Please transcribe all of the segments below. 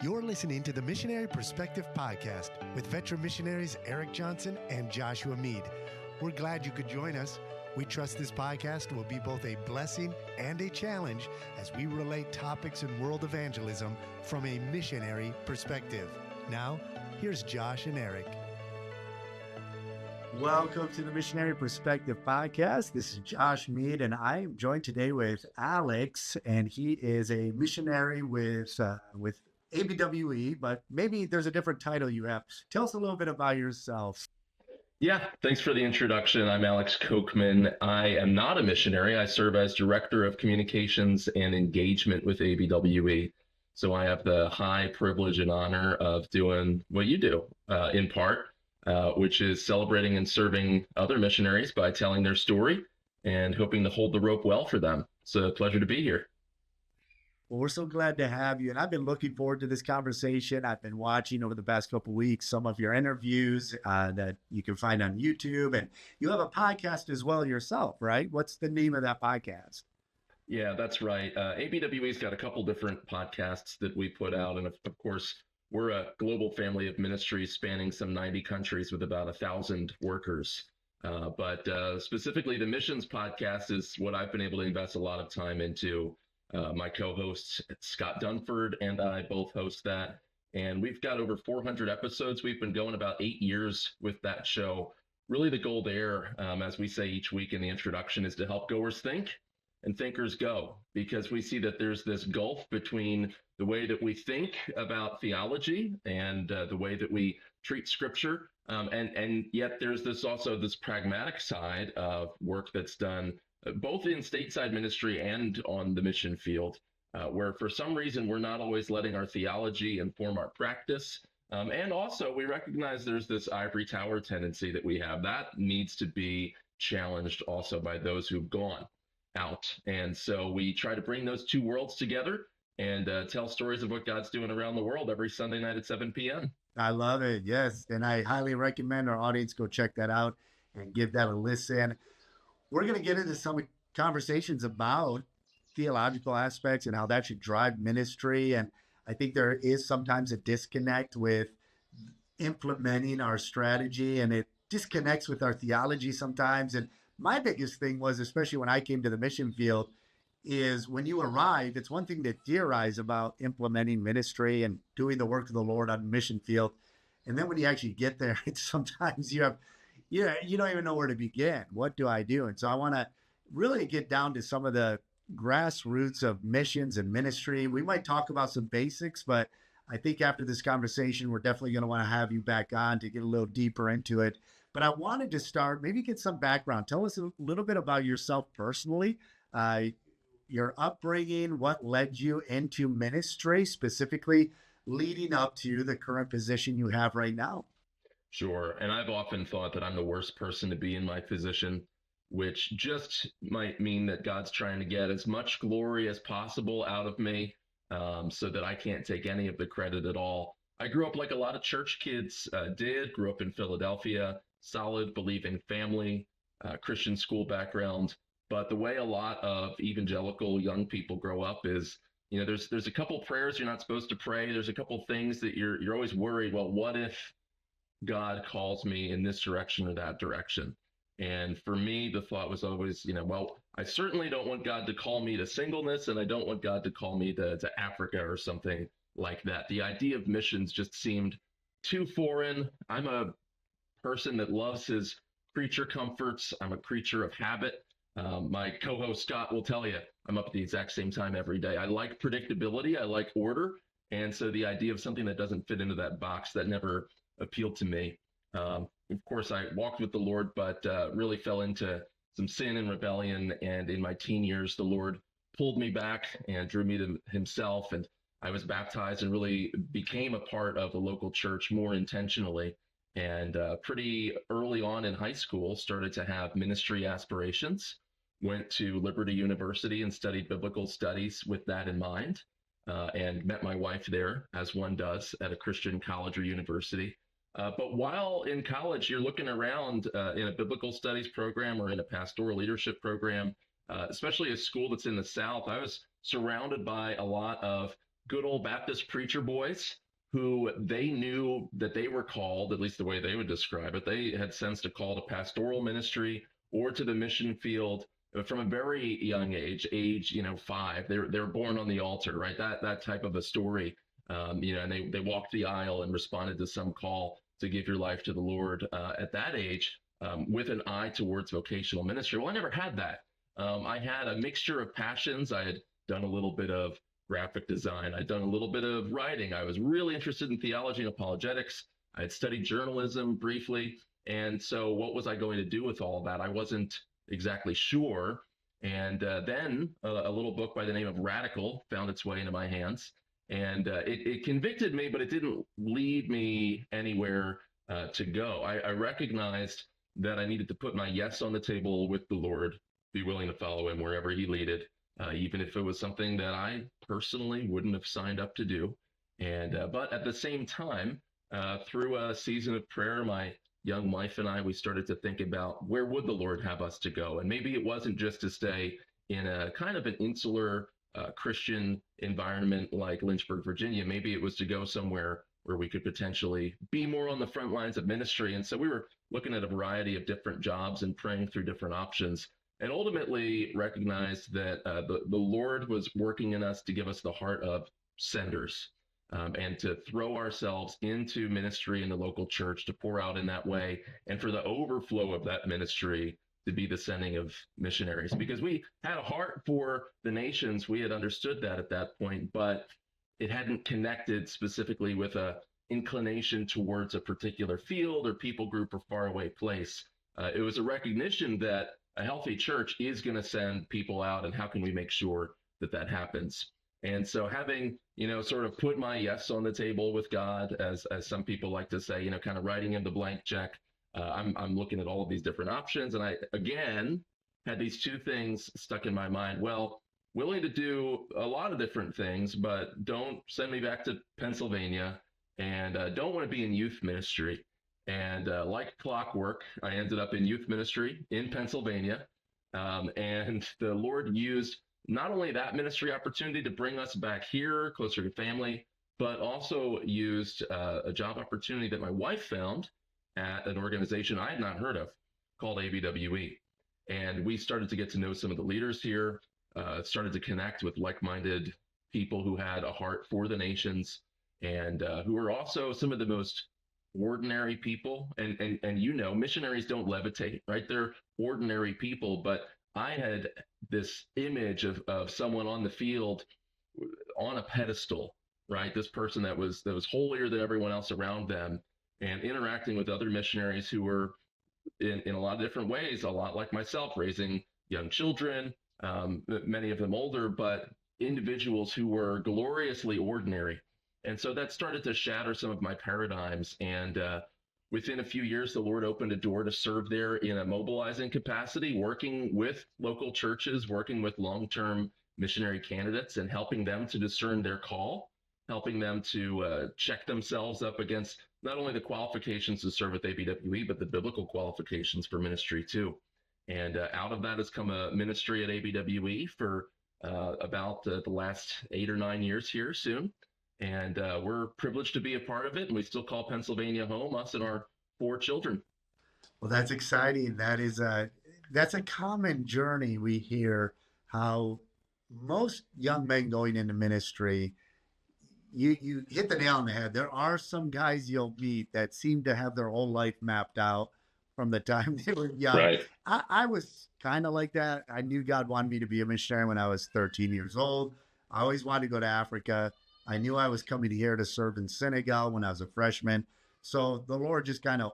You're listening to the Missionary Perspective Podcast with veteran missionaries Eric Johnson and Joshua Mead. We're glad you could join us. We trust this podcast will be both a blessing and a challenge as we relate topics in world evangelism from a missionary perspective. Now, here's Josh and Eric. Welcome to the Missionary Perspective Podcast. This is Josh Mead, and I'm joined today with Alex, and he is a missionary with ABWE, but maybe there's a different title you have. Tell us a little bit about yourself. Yeah, thanks for the introduction. I'm Alex Kocman. I am not a missionary. I serve as Director of Communications and Engagement with ABWE. So I have the high privilege and honor of doing what you do, in part, which is celebrating and serving other missionaries by telling their story and hoping to hold the rope well for them. It's a pleasure to be here. Well, we're so glad to have you, and I've been looking forward to this conversation. I've been watching over the past couple of weeks some of your interviews that you can find on YouTube, and you have a podcast as well yourself, right? What's the name of that podcast? Yeah, that's right. ABWE's got a couple different podcasts that we put out, and of course, we're a global family of ministries spanning some 90 countries with about 1,000 workers. But specifically, the Missions podcast is what I've been able to invest a lot of time into. My co-hosts, Scott Dunford, and I both host that. And we've got over 400 episodes. We've been going about 8 years with that show. Really the goal there, as we say each week in the introduction, is to help goers think and thinkers go, because we see that there's this gulf between the way that we think about theology and the way that we treat scripture. And yet there's this pragmatic side of work that's done both in stateside ministry and on the mission field, where for some reason we're not always letting our theology inform our practice. And also we recognize there's this ivory tower tendency that we have that needs to be challenged also by those who've gone out. And so we try to bring those two worlds together and tell stories of what God's doing around the world every Sunday night at 7 p.m. I love it. Yes. And I highly recommend our audience go check that out and give that a listen. We're going to get into some conversations about theological aspects and how that should drive ministry. And I think there is sometimes a disconnect with implementing our strategy, and it disconnects with our theology sometimes. And my biggest thing was, especially when I came to the mission field, is when you arrive, it's one thing to theorize about implementing ministry and doing the work of the Lord on the mission field. And then when you actually get there, it's sometimes you don't even know where to begin. What do I do? And so I want to really get down to some of the grassroots of missions and ministry. We might talk about some basics, but I think after this conversation, we're definitely going to want to have you back on to get a little deeper into it. But I wanted to start, maybe get some background. Tell us a little bit about yourself personally, your upbringing, what led you into ministry, specifically leading up to the current position you have right now. Sure. And I've often thought that I'm the worst person to be in my position, which just might mean that God's trying to get as much glory as possible out of me, so that I can't take any of the credit at all. I grew up like a lot of church kids grew up in Philadelphia, solid believing family, Christian school background. But the way a lot of evangelical young people grow up is, there's a couple prayers you're not supposed to pray. There's a couple things that you're always worried, well, what if God calls me in this direction or that direction? And for me, the thought was always, well, I certainly don't want God to call me to singleness, and I don't want God to call me to Africa or something like that. The idea of missions just seemed too foreign. I'm a person that loves his creature comforts. I'm a creature of habit. My co-host Scott will tell you, I'm up at the exact same time every day. I like predictability. I like order. And so the idea of something that doesn't fit into that box, that never appealed to me. Of course, I walked with the Lord, but really fell into some sin and rebellion. And in my teen years, the Lord pulled me back and drew me to himself. And I was baptized and really became a part of the local church more intentionally. And pretty early on in high school, started to have ministry aspirations. Went to Liberty University and studied biblical studies with that in mind, and met my wife there, as one does at a Christian college or university. But while in college, you're looking around in a biblical studies program or in a pastoral leadership program, especially a school that's in the South. I was surrounded by a lot of good old Baptist preacher boys who they knew that they were called, at least the way they would describe it. They had sensed a call to pastoral ministry or to the mission field from a very young age, 5. They were born on the altar, right? That type of a story. And they walked the aisle and responded to some call to give your life to the Lord at that age, with an eye towards vocational ministry. Well, I never had that. I had a mixture of passions. I had done a little bit of graphic design. I'd done a little bit of writing. I was really interested in theology and apologetics. I had studied journalism briefly. And so what was I going to do with all of that? I wasn't exactly sure. And then a little book by the name of Radical found its way into my hands. And it convicted me, but it didn't lead me anywhere to go. I recognized that I needed to put my yes on the table with the Lord, be willing to follow him wherever he leaded, even if it was something that I personally wouldn't have signed up to do. And but at the same time, through a season of prayer, my young wife and I, we started to think about where would the Lord have us to go? And maybe it wasn't just to stay in a kind of an insular Christian environment like Lynchburg, Virginia. Maybe it was to go somewhere where we could potentially be more on the front lines of ministry. And so we were looking at a variety of different jobs and praying through different options, and ultimately recognized that the Lord was working in us to give us the heart of senders, and to throw ourselves into ministry in the local church, to pour out in that way, and for the overflow of that ministry to be the sending of missionaries. Because we had a heart for the nations. We had understood that at that point, but it hadn't connected specifically with a inclination towards a particular field or people group or faraway place. It was a recognition that a healthy church is going to send people out, and how can we make sure that that happens? And so having, sort of put my yes on the table with God, as some people like to say, kind of writing in the blank check, I'm looking at all of these different options. And I, again, had these two things stuck in my mind. Well, willing to do a lot of different things, but don't send me back to Pennsylvania, and don't want to be in youth ministry. And like clockwork, I ended up in youth ministry in Pennsylvania. And the Lord used not only that ministry opportunity to bring us back here, closer to family, but also used a job opportunity that my wife found at an organization I had not heard of called ABWE. And we started to get to know some of the leaders here, started to connect with like-minded people who had a heart for the nations, and who were also some of the most ordinary people. And missionaries don't levitate, right? They're ordinary people. But I had this image of someone on the field on a pedestal, right? This person that was holier than everyone else around them, and interacting with other missionaries who were in a lot of different ways, a lot like myself, raising young children, many of them older, but individuals who were gloriously ordinary. And so that started to shatter some of my paradigms. And within a few years, the Lord opened a door to serve there in a mobilizing capacity, working with local churches, working with long-term missionary candidates, and helping them to discern their call, helping them to check themselves up against not only the qualifications to serve with ABWE, but the biblical qualifications for ministry too. And out of that has come a ministry at ABWE for about the last 8 or 9 years here soon. And we're privileged to be a part of it. And we still call Pennsylvania home, us and our 4 children. Well, that's exciting. That's a common journey. We hear how most young men going into ministry, you hit the nail on the head. There are some guys you'll meet that seem to have their whole life mapped out from the time they were young. Right. I was kind of like that. I knew God wanted me to be a missionary when I was 13 years old. I always wanted to go to Africa. I knew I was coming here to serve in Senegal when I was a freshman. So the Lord just kind of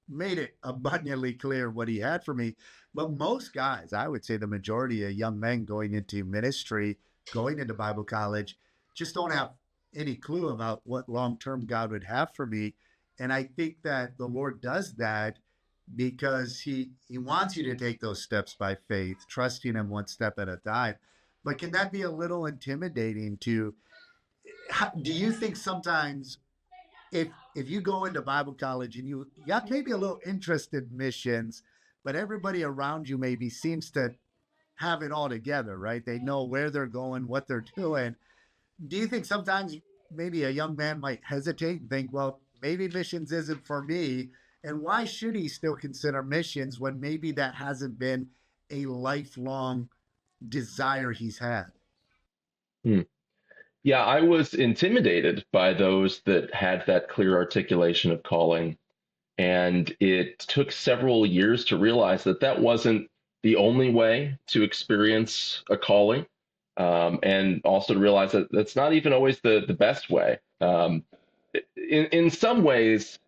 made it abundantly clear what he had for me. But most guys, I would say the majority of young men going into ministry, going into Bible college, just don't have any clue about what long-term God would have for me. And I think that the Lord does that because he wants you to take those steps by faith, trusting him one step at a time. But can that be a little intimidating do you think sometimes if you go into Bible college and you got maybe a little interest in missions, but everybody around you maybe seems to have it all together, right? They know where they're going, what they're doing. do you think sometimes maybe a young man might hesitate and think, well, maybe missions isn't for me? And why should he still consider missions when maybe that hasn't been a lifelong desire he's had? Hmm. Yeah, I was intimidated by those that had that clear articulation of calling. And it took several years to realize that that wasn't the only way to experience a calling. And also to realize that that's not even always the best way. In some ways,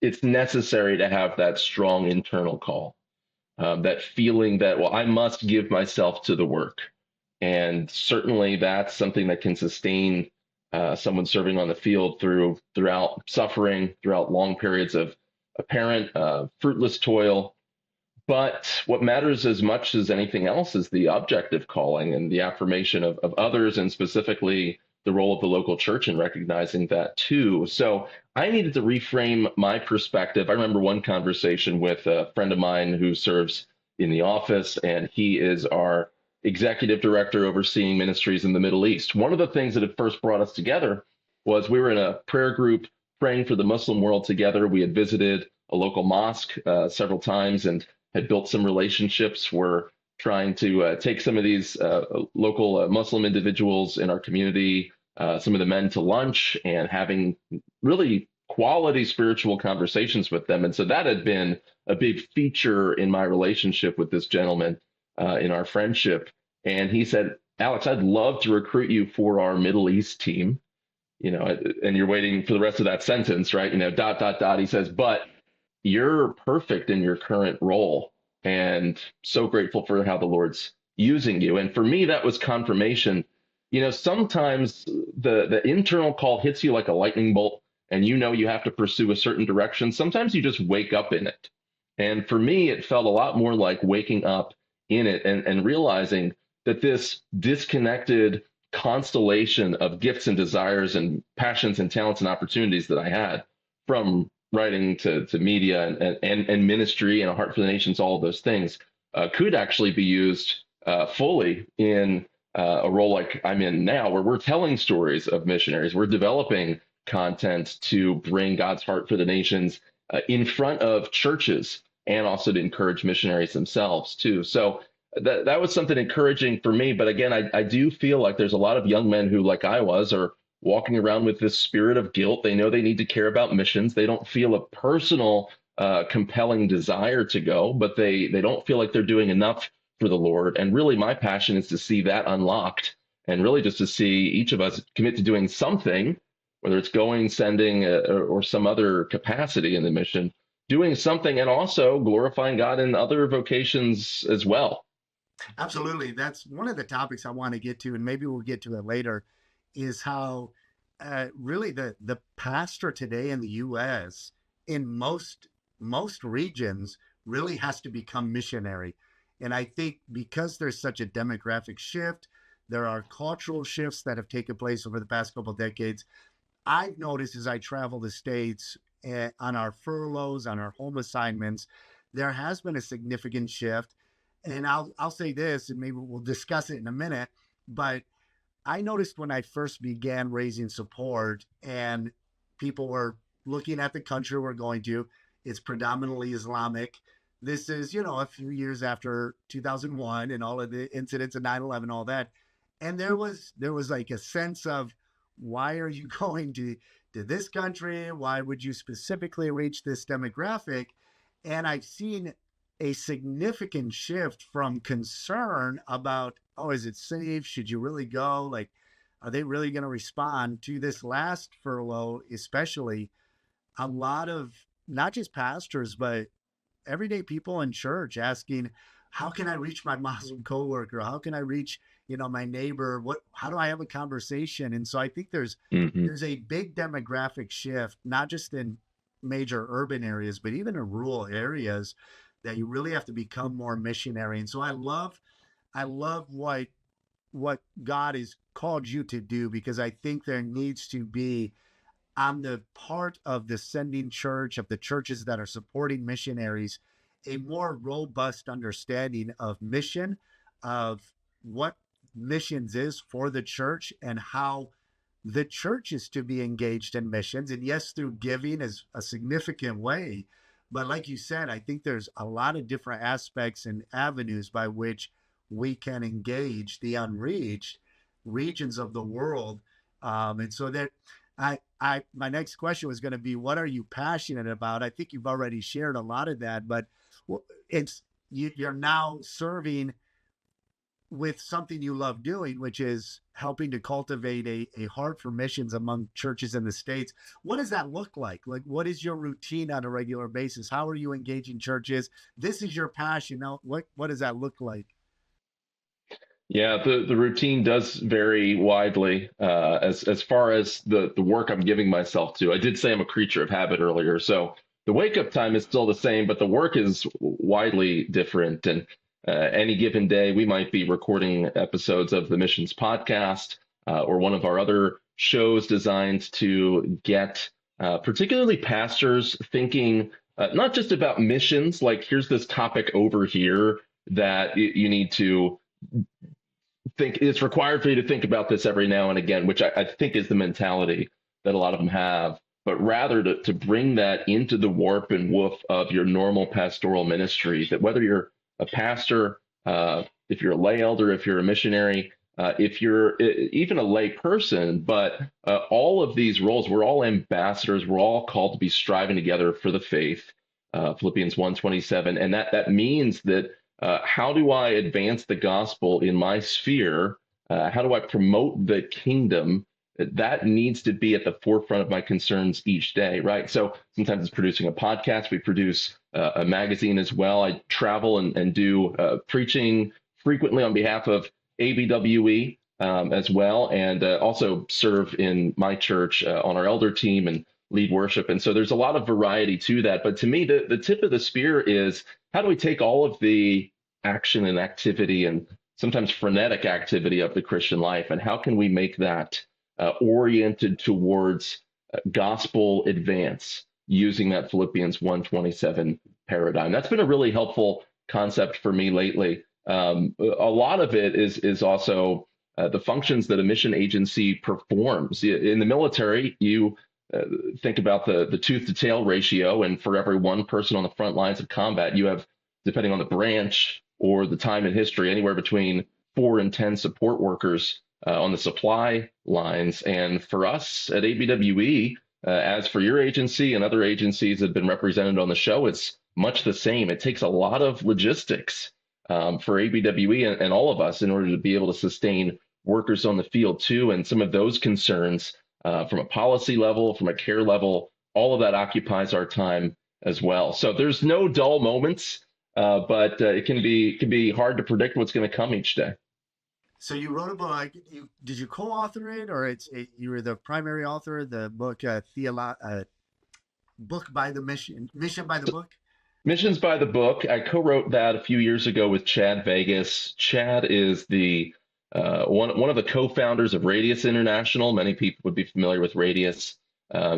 it's necessary to have that strong internal call, that feeling that, well, I must give myself to the work. And certainly that's something that can sustain someone serving on the field throughout suffering, throughout long periods of apparent fruitless toil. But what matters as much as anything else is the objective calling and the affirmation of others, and specifically the role of the local church in recognizing that too. So I needed to reframe my perspective. I remember one conversation with a friend of mine who serves in the office, and he is our executive director overseeing ministries in the Middle East. One of the things that had first brought us together was we were in a prayer group praying for the Muslim world together. We had visited a local mosque several times and had built some relationships. We're trying to take some of these local Muslim individuals in our community, some of the men to lunch, and having really quality spiritual conversations with them. And so that had been a big feature in my relationship with this gentleman, in our friendship. And he said, Alex, I'd love to recruit you for our Middle East team. And you're waiting for the rest of that sentence, right? Dot, dot, dot. He says, but you're perfect in your current role, and so grateful for how the Lord's using you. And for me, that was confirmation. Sometimes the internal call hits you like a lightning bolt, and you have to pursue a certain direction. Sometimes you just wake up in it. And for me, it felt a lot more like waking up in it and realizing that this disconnected constellation of gifts and desires and passions and talents and opportunities that I had, from writing to media and ministry and a heart for the nations, all of those things, could actually be used fully in a role like I'm in now, where we're telling stories of missionaries. We're developing content to bring God's heart for the nations in front of churches, and also to encourage missionaries themselves too. So that was something encouraging for me. But again, I do feel like there's a lot of young men who, like I was, are walking around with this spirit of guilt. They know they need to care about missions. They don't feel a personal, compelling desire to go, but they don't feel like they're doing enough for the Lord. And really, my passion is to see that unlocked, and really just to see each of us commit to doing something, whether it's going, sending, or some other capacity in the mission, doing something, and also glorifying God in other vocations as well. Absolutely. That's one of the topics I want to get to, and maybe we'll get to it later, is how really the pastor today in the U.S. in most regions really has to become missionary. And I think because there's such a demographic shift, there are cultural shifts that have taken place over the past couple of decades. I've noticed as I travel the States on our furloughs, on our home assignments, there has been a significant shift. And I'll say this, and maybe we'll discuss it in a minute, but I noticed when I first began raising support and people were looking at the country we're going to, it's predominantly Islamic. This is, a few years after 2001 and all of the incidents of 9/11, all that. And there was like a sense of, why are you going to this country? Why would you specifically reach this demographic? And I've seen a significant shift from concern about, oh, is it safe? Should you really go? Like, are they really going to respond to this last furlough? Especially a lot of not just pastors, but everyday people in church asking, how can I reach my Muslim coworker? How can I reach, my neighbor? How do I have a conversation? And so I think there's a big demographic shift, not just in major urban areas, but even in rural areas, that you really have to become more missionary. And so I love what God has called you to do, because I think there needs to be, on the part of the sending church, of the churches that are supporting missionaries, a more robust understanding of mission, of what missions is for the church and how the church is to be engaged in missions. And yes, through giving is a significant way. But like you said, I think there's a lot of different aspects and avenues by which we can engage the unreached regions of the world. And so that my next question was going to be, what are you passionate about? I think you've already shared a lot of that, but you're now serving with something you love doing, which is helping to cultivate a heart for missions among churches in the States. What does that look like? Like, what is your routine on a regular basis? How are you engaging churches? This is your passion. Now, what does that look like? Yeah, the routine does vary widely as far as the work I'm giving myself to. I did say I'm a creature of habit earlier, so the wake up time is still the same, but the work is widely different. And any given day, we might be recording episodes of the Missions podcast or one of our other shows designed to get particularly pastors thinking not just about missions, like here's this topic over here that you need to think it's required for you to think about this every now and again, which I think is the mentality that a lot of them have, but rather to bring that into the warp and woof of your normal pastoral ministry, that whether you're a pastor, if you're a lay elder, if you're a missionary, if you're even a lay person, but all of these roles, we're all ambassadors. We're all called to be striving together for the faith, Philippians 1:27. And that means that how do I advance the gospel in my sphere? How do I promote the kingdom? That needs to be at the forefront of my concerns each day, right? So sometimes it's producing a podcast. We produce a magazine as well. I travel and do preaching frequently on behalf of ABWE as well, and also serve in my church on our elder team and lead worship. And so there's a lot of variety to that. But to me, the tip of the spear is, how do we take all of the action and activity and sometimes frenetic activity of the Christian life, and how can we make that oriented towards gospel advance using that Philippians 1:27 paradigm? That's been a really helpful concept for me lately. A lot of it is also the functions that a mission agency performs. In the military, you think about the tooth to tail ratio, and for every one person on the front lines of combat, you have, depending on the branch or the time in history, anywhere between 4 and 10 support workers on the supply lines. And for us at ABWE, as for your agency and other agencies that have been represented on the show, it's much the same. It takes a lot of logistics for ABWE and all of us in order to be able to sustain workers on the field too. And some of those concerns from a policy level, from a care level, all of that occupies our time as well. So there's no dull moments, but it can be hard to predict what's going to come each day. So you wrote a book. Did you co-author it, or you were the primary author of the book, Book by the Mission by the Book? Missions by the Book. I co-wrote that a few years ago with Chad Vegas. Chad is the one of the co-founders of Radius International. Many people would be familiar with Radius.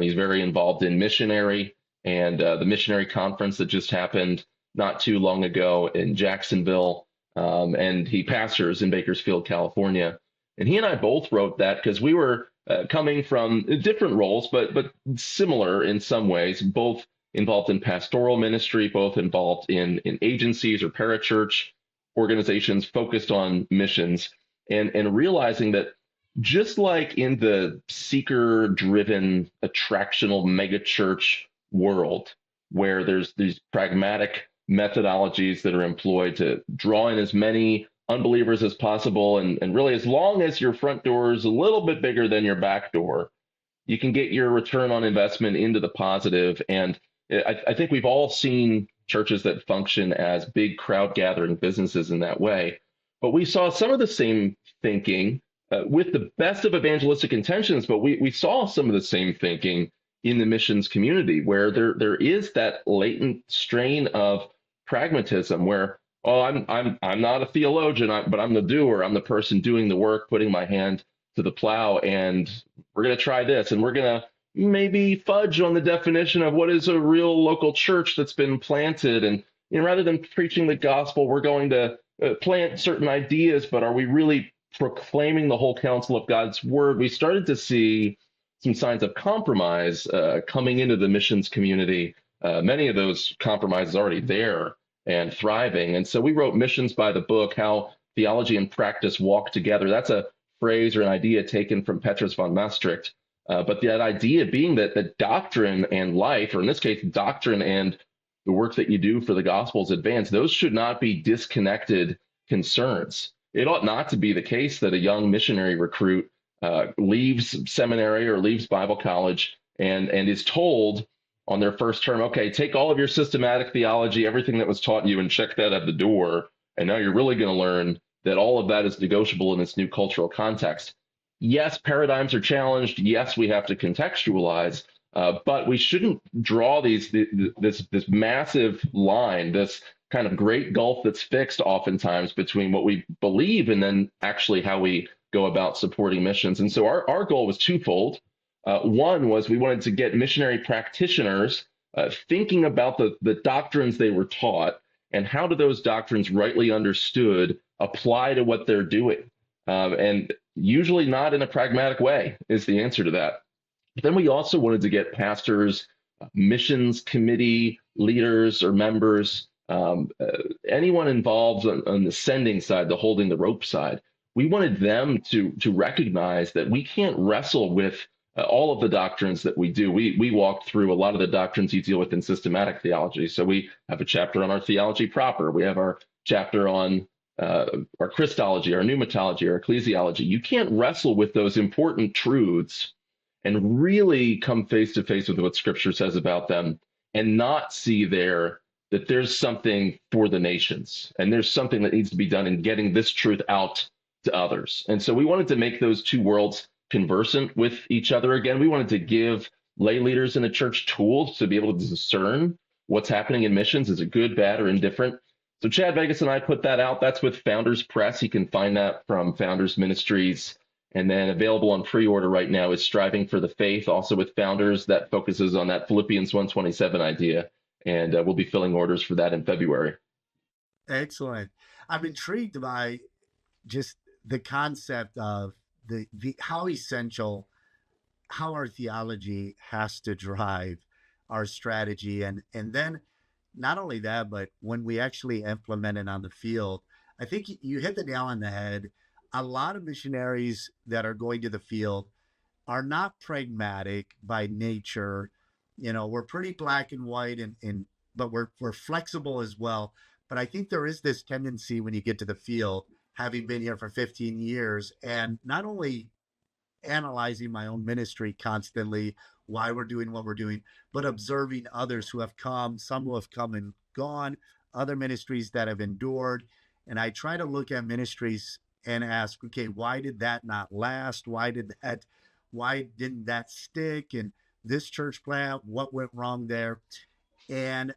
He's very involved in Missionary and the Missionary conference that just happened not too long ago in Jacksonville. And he pastors in Bakersfield, California. And he and I both wrote that because we were coming from different roles, but similar in some ways, both involved in pastoral ministry, both involved in agencies or parachurch organizations focused on missions, and realizing that just like in the seeker-driven, attractional megachurch world, where there's these pragmatic methodologies that are employed to draw in as many unbelievers as possible, and really, as long as your front door is a little bit bigger than your back door, you can get your return on investment into the positive. And I think we've all seen churches that function as big crowd gathering businesses in that way. But we saw some of the same thinking with the best of evangelistic intentions, but we saw some of the same thinking in the missions community, where there is that latent strain of pragmatism, where, oh, I'm not a theologian, but I'm the doer. I'm the person doing the work, putting my hand to the plow, and we're going to try this, and we're going to maybe fudge on the definition of what is a real local church that's been planted. And rather than preaching the gospel, we're going to plant certain ideas, but are we really proclaiming the whole counsel of God's word, we started to see some signs of compromise coming into the missions community. Many of those compromises already there and thriving. And so we wrote Missions by the Book, How Theology and Practice Walk Together. That's a phrase or an idea taken from Petrus von Maastricht. But that idea being that the doctrine and life, or in this case, doctrine and the work that you do for the gospel's advance, those should not be disconnected concerns. It ought not to be the case that a young missionary recruit leaves seminary or leaves Bible college and is told on their first term, okay, take all of your systematic theology, everything that was taught you, and check that at the door. And now you're really going to learn that all of that is negotiable in this new cultural context. Yes, paradigms are challenged. Yes, we have to contextualize, but we shouldn't draw this massive line, this kind of great gulf that's fixed oftentimes between what we believe and then actually how we go about supporting missions. And so our goal was twofold. One was we wanted to get missionary practitioners thinking about the doctrines they were taught and how do those doctrines rightly understood apply to what they're doing. And usually not in a pragmatic way is the answer to that. But then we also wanted to get pastors, missions committee leaders or members, anyone involved on the sending side, the holding the rope side. We wanted them to recognize that we can't wrestle with all of the doctrines that we do. We walk through a lot of the doctrines you deal with in systematic theology. So we have a chapter on our theology proper. We have our chapter on our Christology, our pneumatology, our ecclesiology. You can't wrestle with those important truths and really come face to face with what Scripture says about them and not see there that there's something for the nations and there's something that needs to be done in getting this truth out to others. And so we wanted to make those two worlds conversant with each other again. We wanted to give lay leaders in a church tools to be able to discern what's happening in missions. Is it good, bad, or indifferent? So Chad Vegas and I put that out. That's with Founders Press. You can find that from Founders Ministries. And then available on pre-order right now is Striving for the Faith, also with Founders, that focuses on that Philippians 1:27 idea. And we'll be filling orders for that in February. Excellent. I'm intrigued by just the concept of the how essential, how our theology has to drive our strategy. And then not only that, but when we actually implement it on the field, I think you hit the nail on the head. A lot of missionaries that are going to the field are not pragmatic by nature. You know, we're pretty black and white, but we're flexible as well. But I think there is this tendency when you get to the field, having been here for 15 years, and not only analyzing my own ministry constantly, why we're doing what we're doing, but observing others who have come, some who have come and gone, other ministries that have endured. And I try to look at ministries and ask, okay, why did that not last? Why didn't that stick? And this church plant, what went wrong there? And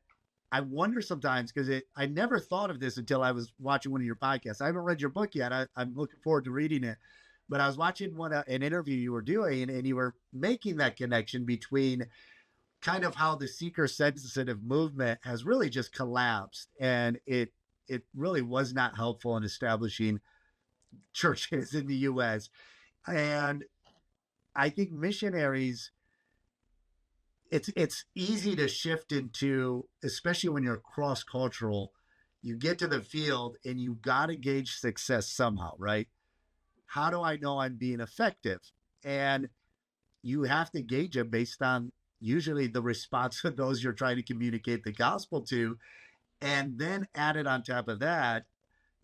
I wonder sometimes, because I never thought of this until I was watching one of your podcasts. I haven't read your book yet. I'm looking forward to reading it. But I was watching an interview you were doing, and you were making that connection between kind of how the seeker-sensitive movement has really just collapsed. And it really was not helpful in establishing churches in the U.S. And I think missionaries, it's easy to shift into, especially when you're cross-cultural, you get to the field and you got to gauge success somehow, right? How do I know I'm being effective? And you have to gauge it based on usually the response of those you're trying to communicate the gospel to. And then added on top of that,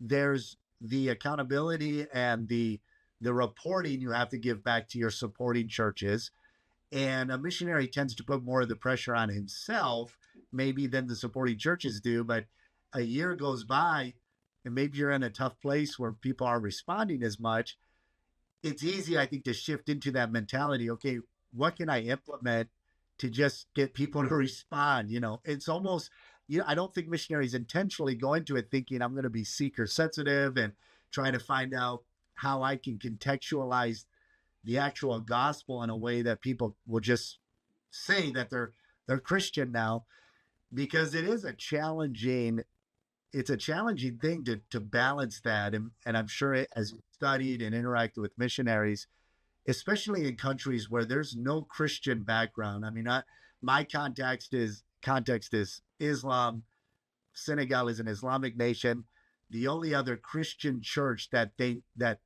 there's the accountability and the reporting you have to give back to your supporting churches. And a missionary tends to put more of the pressure on himself, maybe than the supporting churches do. But a year goes by, and maybe you're in a tough place where people are responding as much. It's easy, I think, to shift into that mentality. Okay, what can I implement to just get people to respond? You know, it's almost, I don't think missionaries intentionally go into it thinking I'm going to be seeker sensitive and trying to find out how I can contextualize the actual gospel in a way that people will just say that they're Christian now, because it is a challenging it's a challenging thing to balance that. And I'm sure as you studied and interacted with missionaries, especially in countries where there's no Christian background. I mean, my context is Islam. Senegal is an Islamic nation. The only other Christian church that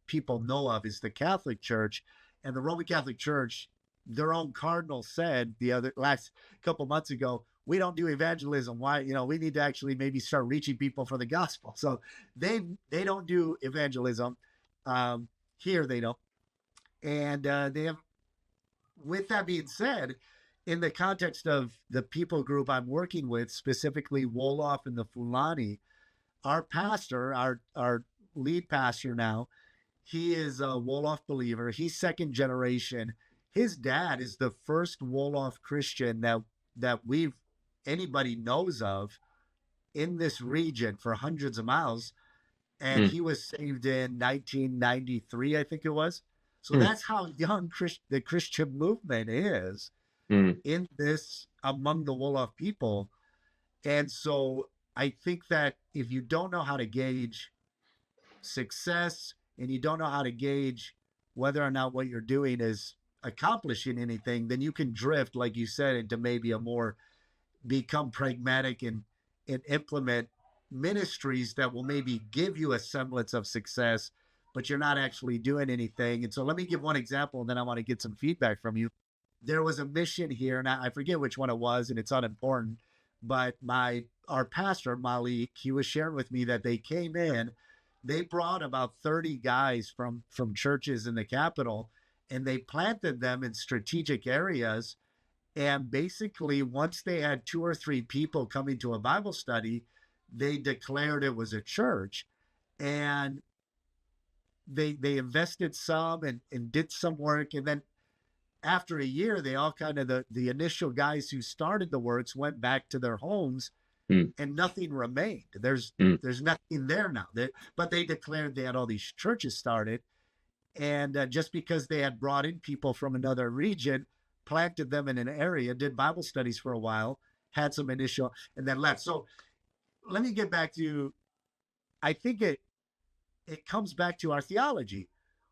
people know of is the Catholic Church, and the Roman Catholic Church. Their own cardinal said last couple months ago, we don't do evangelism. Why? We need to actually maybe start reaching people for the gospel. So they don't do evangelism. Here they don't, and they have. With that being said, in the context of the people group I'm working with, specifically Wolof and the Fulani, our pastor, our lead pastor now, he is a Wolof believer. He's second generation. His dad is the first Wolof Christian that anybody knows of in this region for hundreds of miles. And he was saved in 1993, I think it was. So that's how young the Christian movement is in this among the Wolof people. And so I think that if you don't know how to gauge success and you don't know how to gauge whether or not what you're doing is accomplishing anything, then you can drift, like you said, into maybe become pragmatic and implement ministries that will maybe give you a semblance of success, but you're not actually doing anything. And so let me give one example, and then I want to get some feedback from you. There was a mission here, and I forget which one it was, and it's unimportant, but our pastor, Malik, he was sharing with me that they came in, they brought about 30 guys from churches in the capital, and they planted them in strategic areas. And basically, once they had 2 or 3 people coming to a Bible study, they declared it was a church. And they invested some and did some work. And then after a year, they all kind of, the initial guys who started the works went back to their homes and nothing remained. There's nothing there now. But they declared they had all these churches started. And just because they had brought in people from another region, planted them in an area, did Bible studies for a while, had some initial, and then left. So let me get back to, I think it comes back to our theology.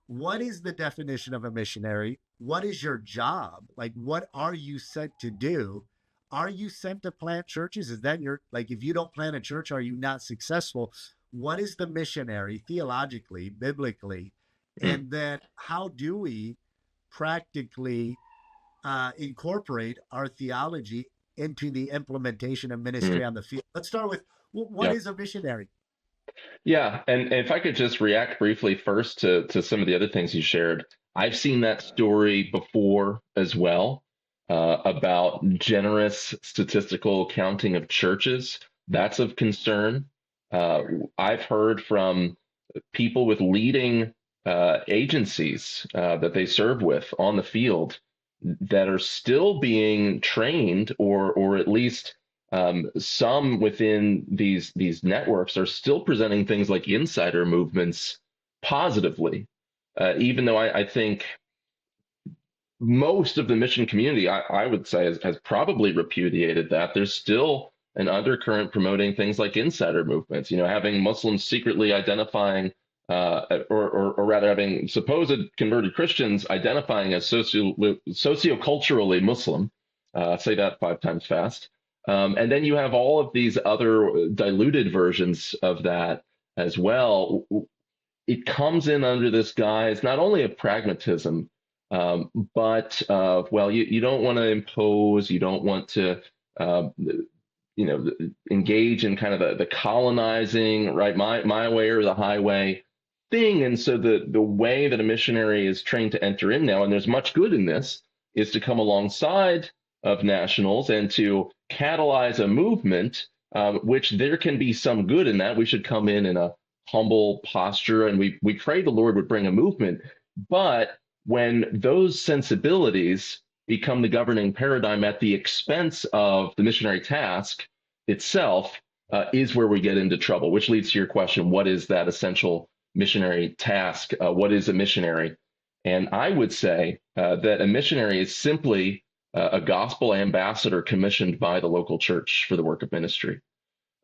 What is the definition of a missionary? What is your job? Like, what are you sent to do? Are you sent to plant churches? Is that if you don't plant a church, are you not successful? What is the missionary theologically, biblically? And then how do we practically incorporate our theology into the implementation of ministry on the field? Let's start with what is a missionary? Yeah, and if I could just react briefly first to some of the other things you shared. I've seen that story before as well, about generous statistical counting of churches. That's of concern. I've heard from people with leading agencies that they serve with on the field that are still being trained, or at least some within these networks are still presenting things like insider movements positively, even though I think most of the mission community, I would say, has probably repudiated that. There's still an undercurrent promoting things like insider movements, having Muslims secretly identifying, or rather having supposed converted Christians identifying as socioculturally Muslim. Say that 5 times fast. And then you have all of these other diluted versions of that as well. It comes in under this guise not only of pragmatism, but you don't want to impose, you don't want to, engage in kind of the colonizing, right, my way or the highway thing. And so the way that a missionary is trained to enter in now, and there's much good in this, is to come alongside of nationals and to catalyze a movement, which there can be some good in that. We should come in a humble posture, and we pray the Lord would bring a movement. But when those sensibilities become the governing paradigm at the expense of the missionary task itself, is where we get into trouble, which leads to your question: what is that essential missionary task? What is a missionary? And I would say that a missionary is simply a gospel ambassador commissioned by the local church for the work of ministry.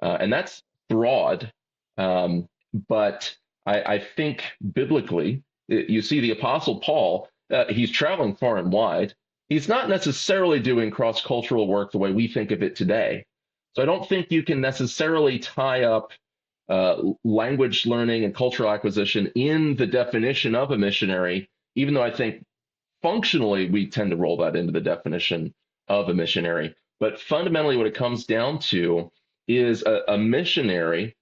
And that's broad, but I think biblically, you see the Apostle Paul, he's traveling far and wide. He's not necessarily doing cross-cultural work the way we think of it today. So I don't think you can necessarily tie up language learning and cultural acquisition in the definition of a missionary, even though I think functionally we tend to roll that into the definition of a missionary. But fundamentally, what it comes down to is a missionary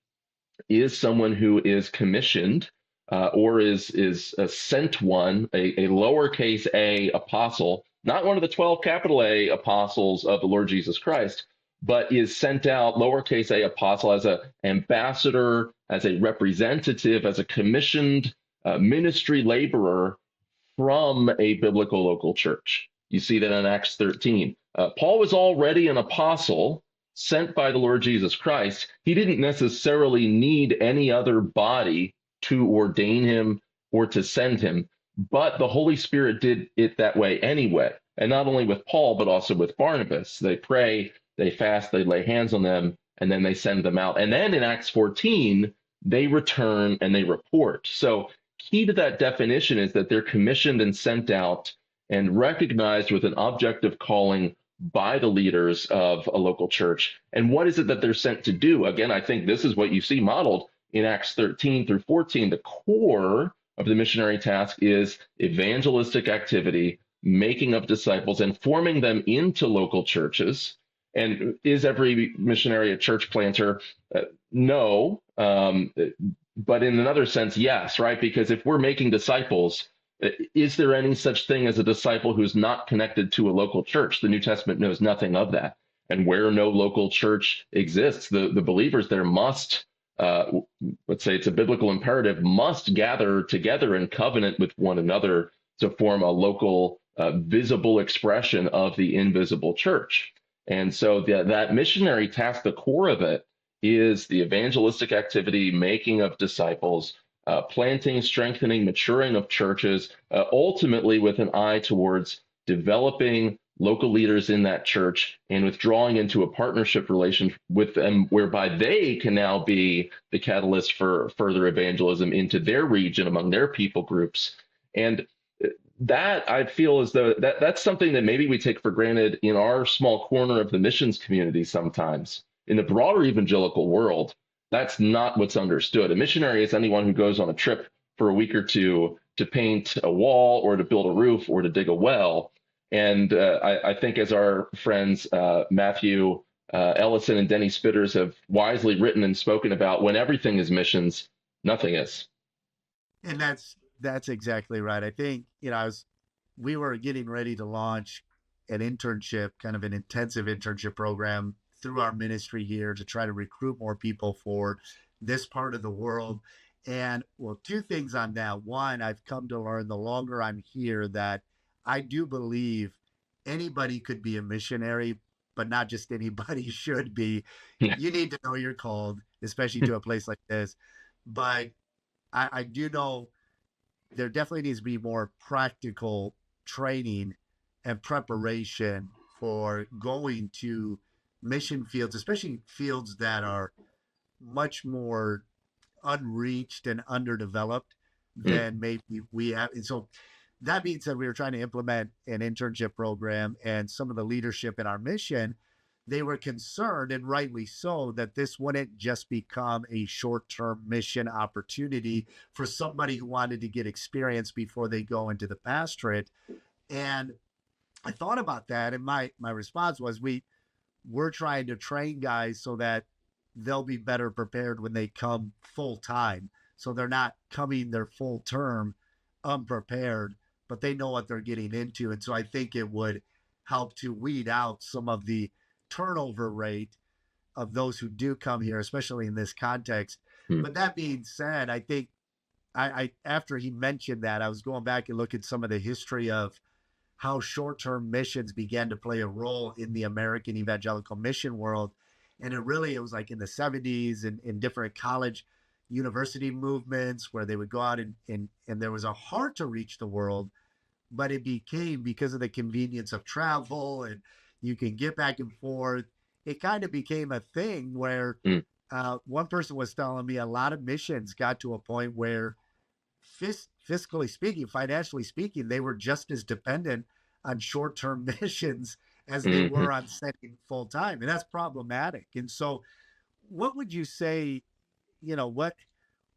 is someone who is commissioned or is a sent one, a lowercase a apostle, not one of the 12 capital A apostles of the Lord Jesus Christ, but is sent out lowercase a apostle as an ambassador, as a representative, as a commissioned ministry laborer from a biblical local church. You see that in Acts 13. Paul was already an apostle sent by the Lord Jesus Christ. He didn't necessarily need any other body to ordain him or to send him, but the Holy Spirit did it that way anyway. And not only with Paul, but also with Barnabas. They pray, they fast, they lay hands on them, and then they send them out. And then in Acts 14, they return and they report. So key to that definition is that they're commissioned and sent out and recognized with an objective calling by the leaders of a local church. And what is it that they're sent to do? Again, I think this is what you see modeled in Acts 13 through 14. The core of the missionary task is evangelistic activity, making of disciples and forming them into local churches. And is every missionary a church planter? No. But in another sense, yes, right? Because if we're making disciples, is there any such thing as a disciple who's not connected to a local church? The New Testament knows nothing of that. And where no local church exists, the believers there must, let's say it's a biblical imperative, must gather together in covenant with one another to form a local, visible expression of the invisible church. And so that missionary task, the core of it, is the evangelistic activity, making of disciples, planting, strengthening, maturing of churches, ultimately with an eye towards developing local leaders in that church and withdrawing into a partnership relation with them, whereby they can now be the catalyst for further evangelism into their region among their people groups. And that I feel as though that's something that maybe we take for granted in our small corner of the missions community sometimes. In the broader evangelical world, that's not what's understood. A missionary is anyone who goes on a trip for a week or two to paint a wall or to build a roof or to dig a well. And I think as our friends Matthew Ellison and Denny Spitters have wisely written and spoken about, when everything is missions, nothing is. And that's exactly right. I think, we were getting ready to launch an internship, kind of an intensive internship program through our ministry here to try to recruit more people for this part of the world. And well, two things on that. One, I've come to learn the longer I'm here that I do believe anybody could be a missionary, but not just anybody should be. Yeah. You need to know you're called, especially to a place like this. But I do know there definitely needs to be more practical training and preparation for going to mission fields, especially fields that are much more unreached and underdeveloped than maybe we have. And so that being said, we were trying to implement an internship program, and some of the leadership in our mission, they were concerned, and rightly so, that this wouldn't just become a short-term mission opportunity for somebody who wanted to get experience before they go into the pastorate. And I thought about that, and my response was, we're trying to train guys so that they'll be better prepared when they come full time. So they're not coming their full term unprepared, but they know what they're getting into. And so I think it would help to weed out some of the turnover rate of those who do come here, especially in this context. But that being said, I think I after he mentioned that, I was going back and looking at some of the history of how short-term missions began to play a role in the American evangelical mission world. And it was like in the 70s and in different college university movements where they would go out and there was a heart to reach the world, but it became, because of the convenience of travel and you can get back and forth, it kind of became a thing where one person was telling me a lot of missions got to a point where fiscally speaking, financially speaking, they were just as dependent on short-term missions as they Hmm. were on sending full time. And that's problematic. And so what would you say,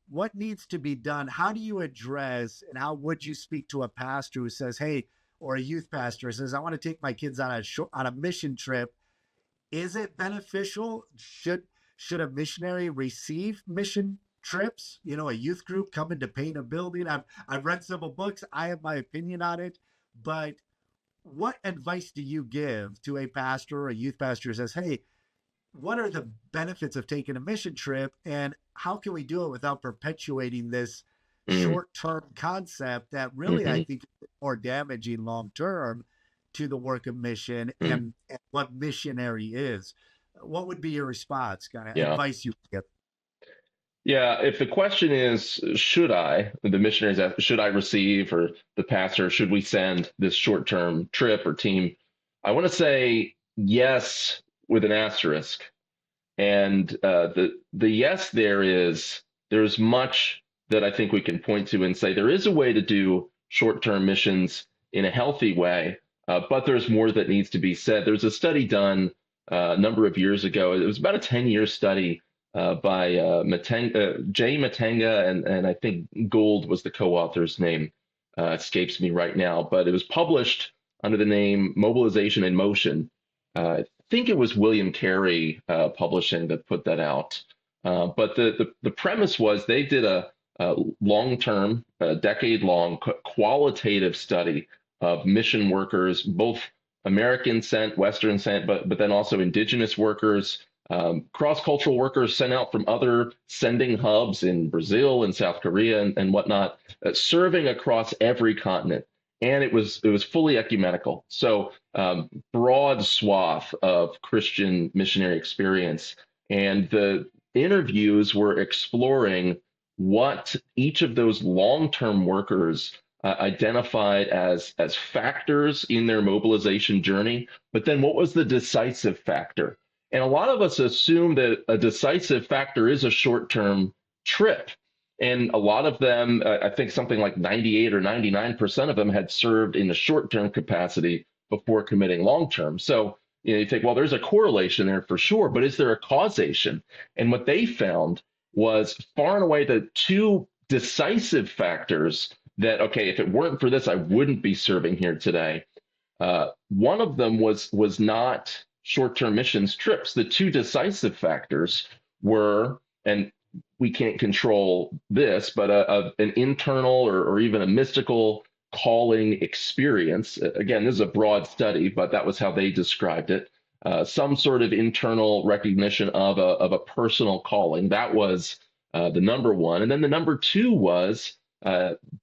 what needs to be done? How do you address, and how would you speak to a pastor who says, hey, or a youth pastor who says, I want to take my kids on a mission trip? Is it beneficial? Should a missionary receive mission trips? A youth group coming to paint a building. I've read several books. I have my opinion on it, but what advice do you give to a pastor or a youth pastor who says, hey, what are the benefits of taking a mission trip, and how can we do it without perpetuating this short-term concept that really I Hmm. think is more damaging long-term to the work of mission Hmm. and what missionary is? What would be your response, kind of Yeah. advice you give? Yeah, if the question is, the missionaries, should I receive, or the pastor, should we send this short-term trip or team? I want to say yes with an asterisk. And the yes there is, there's much that I think we can point to and say there is a way to do short-term missions in a healthy way, but there's more that needs to be said. There's a study done a number of years ago. It was about a 10-year study by Jay Matenga, and I think Gould was the co-author's name. Escapes me right now, but it was published under the name Mobilization in Motion. I think it was William Carey Publishing that put that out. But the premise was they did a long-term, decade-long qualitative study of mission workers, both American sent, Western sent, but then also indigenous workers, cross-cultural workers sent out from other sending hubs in Brazil and South Korea and whatnot, serving across every continent. And it was fully ecumenical. So broad swath of Christian missionary experience. And the interviews were exploring what each of those long-term workers identified as factors in their mobilization journey, but then what was the decisive factor? And a lot of us assume that a decisive factor is a short-term trip. And a lot of them, I think something like 98 or 99% of them had served in a short-term capacity before committing long-term. So, you think, well, there's a correlation there for sure, but is there a causation? And what they found was far and away the two decisive factors that, okay, if it weren't for this, I wouldn't be serving here today. One of them was not short-term missions trips. The two decisive factors were, and we can't control this, but an internal or even a mystical calling experience. Again, this is a broad study, but that was how they described it. Some sort of internal recognition of a personal calling. That was the number one. And then the number two was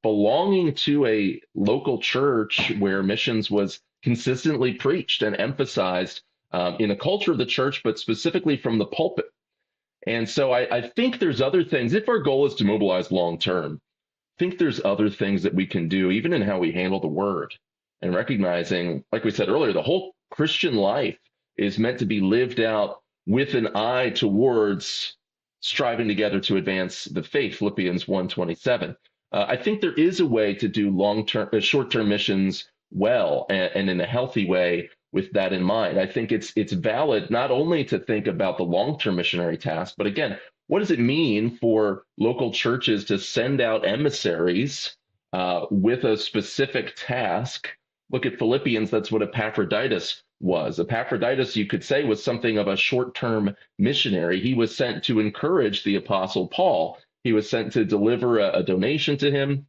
belonging to a local church where missions was consistently preached and emphasized in the culture of the church, but specifically from the pulpit. And so I think there's other things. If our goal is to mobilize long term, I think there's other things that we can do, even in how we handle the word, and recognizing, like we said earlier, the whole Christian life is meant to be lived out with an eye towards striving together to advance the faith. Philippians 1:27. I think there is a way to do short-term missions well and in a healthy way with that in mind. I think it's valid not only to think about the long-term missionary task, but again, what does it mean for local churches to send out emissaries with a specific task? Look at Philippians, that's what Epaphroditus was. Epaphroditus, you could say, was something of a short-term missionary. He was sent to encourage the Apostle Paul. He was sent to deliver a donation to him.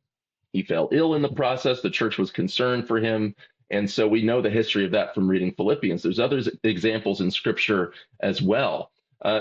He fell ill in the process. The church was concerned for him. And so we know the history of that from reading Philippians. There's other examples in Scripture as well.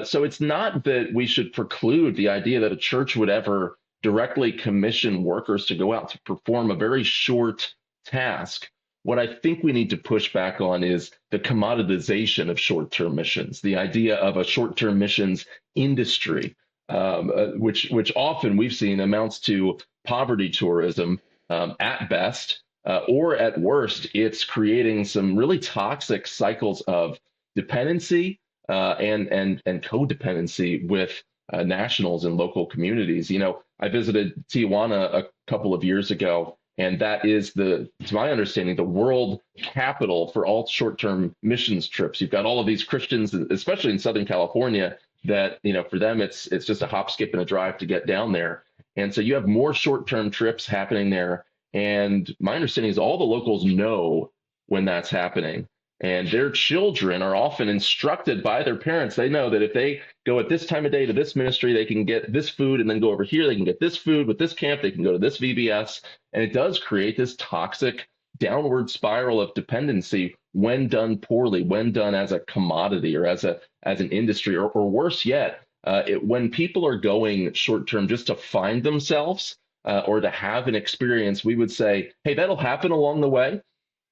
So it's not that we should preclude the idea that a church would ever directly commission workers to go out to perform a very short task. What I think we need to push back on is the commoditization of short-term missions, the idea of a short-term missions industry, which often we've seen amounts to poverty tourism at best, or at worst, it's creating some really toxic cycles of dependency, and codependency with nationals and local communities. I visited Tijuana a couple of years ago, and that is to my understanding, the world capital for all short-term missions trips. You've got all of these Christians, especially in Southern California, that for them it's just a hop, skip, and a drive to get down there. And so you have more short-term trips happening there. And my understanding is all the locals know when that's happening. And their children are often instructed by their parents. They know that if they go at this time of day to this ministry, they can get this food, and then go over here, they can get this food with this camp, they can go to this VBS. And it does create this toxic downward spiral of dependency when done poorly, when done as a commodity or as an industry, or worse yet, when people are going short term just to find themselves or to have an experience. We would say, hey, that'll happen along the way.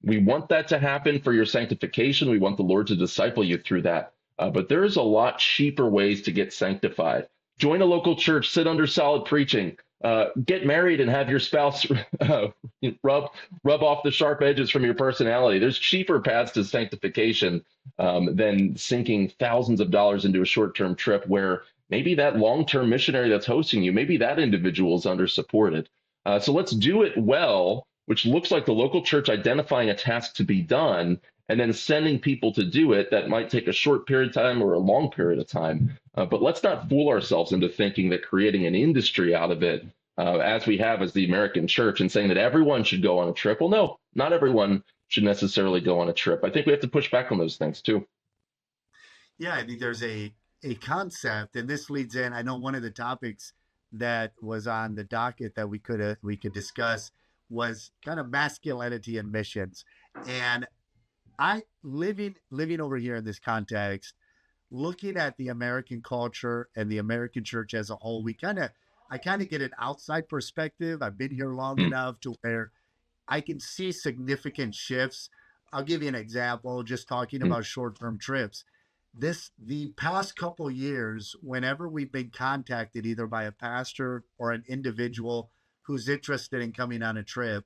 We want that to happen for your sanctification. We want the Lord to disciple you through that. But there's a lot cheaper ways to get sanctified. Join a local church, sit under solid preaching, get married and have your spouse rub off the sharp edges from your personality. There's cheaper paths to sanctification than sinking thousands of dollars into a short-term trip where maybe that long-term missionary that's hosting you, maybe that individual is under-supported. So let's do it well, which looks like the local church identifying a task to be done and then sending people to do it. That might take a short period of time or a long period of time. But let's not fool ourselves into thinking that creating an industry out of it, as we have as the American church, and saying that everyone should go on a trip. Well, no, not everyone should necessarily go on a trip. I think we have to push back on those things too. Yeah, I think there's a concept, and this leads in. I know one of the topics that was on the docket that we could discuss was kind of masculinity and missions. And I living over here in this context, looking at the American culture and the American church as a whole, I kind of get an outside perspective. I've been here long enough to where I can see significant shifts. I'll give you an example, just talking about short-term trips. The past couple years, whenever we've been contacted either by a pastor or an individual who's interested in coming on a trip,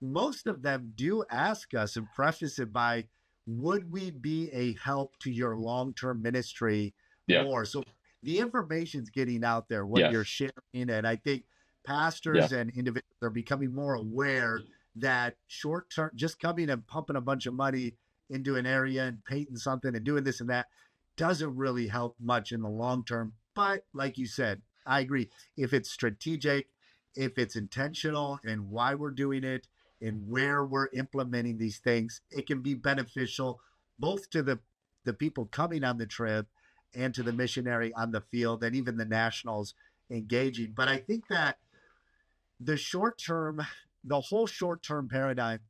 most of them do ask us and preface it by, would we be a help to your long-term ministry more? So the information's getting out there, what you're sharing. And I think pastors and individuals are becoming more aware that short-term, just coming and pumping a bunch of money into an area and painting something and doing this and that doesn't really help much in the long term. But like you said, I agree. If it's strategic, if it's intentional and why we're doing it and where we're implementing these things, it can be beneficial both to the people coming on the trip and to the missionary on the field and even the nationals engaging. But I think that the whole short-term paradigm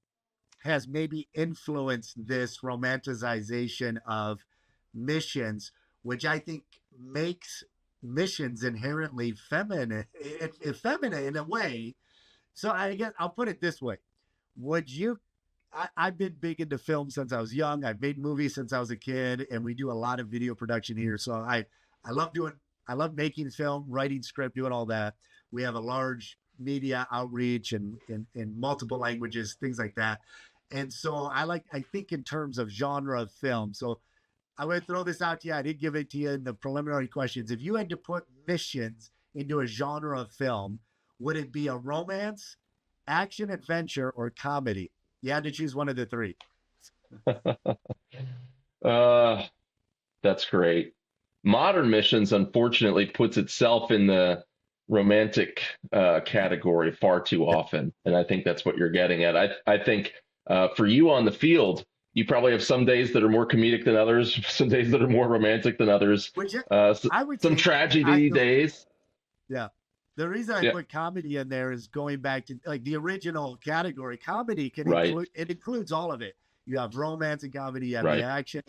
has maybe influenced this romanticization of missions, which I think makes missions inherently feminine in a way. So I guess I'll put it this way. I've been big into film since I was young. I've made movies since I was a kid, and we do a lot of video production here. So I love making film, writing script, doing all that. We have a large media outreach and in multiple languages, things like that. And so I think in terms of genre of film. So I'm going to throw this out to you. I didn't give it to you in the preliminary questions. If you had to put missions into a genre of film, would it be a romance, action, adventure, or comedy? You had to choose one of the three. That's great. Modern missions, unfortunately, puts itself in the romantic category far too often. And I think that's what you're getting at. I think for you on the field, you probably have some days that are more comedic than others, some days that are more romantic than others. I would some say tragedy days. Yeah. The reason I put comedy in there is going back to like the original category. Comedy includes all of it. You have romance and comedy, you have the action,